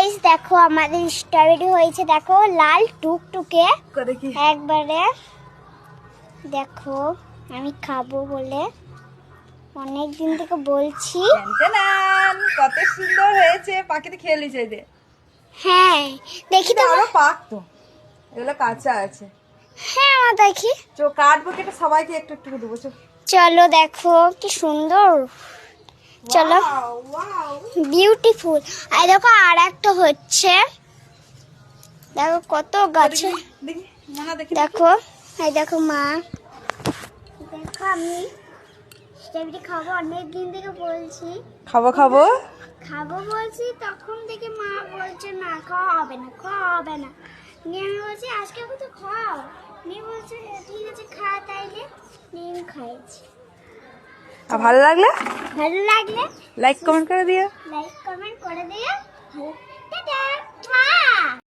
Guys দেখো আমাদের strawberry হয়েছে, দেখো লাল টুকটুকে একবারে। দেখো আমি খাবো বলে অনেক দিন থেকে বলছি। কত সুন্দর হয়েছে, পাখিতে খেয়ে লিছে দে। হ্যাঁ দেখি তো, আরো পাক তো, এগুলো কাঁচা আছে। হ্যাঁ আমার দেখি, চো কাটবো, কেটে সবাইকে একটু একটু দেবো। চলো দেখো কি সুন্দর, চলো বিউটিফুল। আর দেখো আর একটা হচ্ছে, দেখো কত গাছে, দেখো এই দেখো মা, দেখো আমি স্ট্রবেরি খাবো অনেক দিন থেকে বলছি, খাবো খাবো খাবো বলছি, তখন থেকে মা বলছে না খাওয়া হবে না, খাওয়া হবে না। নিয়ে আমি বলছি আজকে তো খাও, নিয়ে বলছে ঠিক আছে খা, তাইলে নিয়ে আমি খাইছি। আর ভালো লাগলে ভালো লাগলে লাইক কমেন্ট করে দিও। লাইক কমেন্ট করে দিও।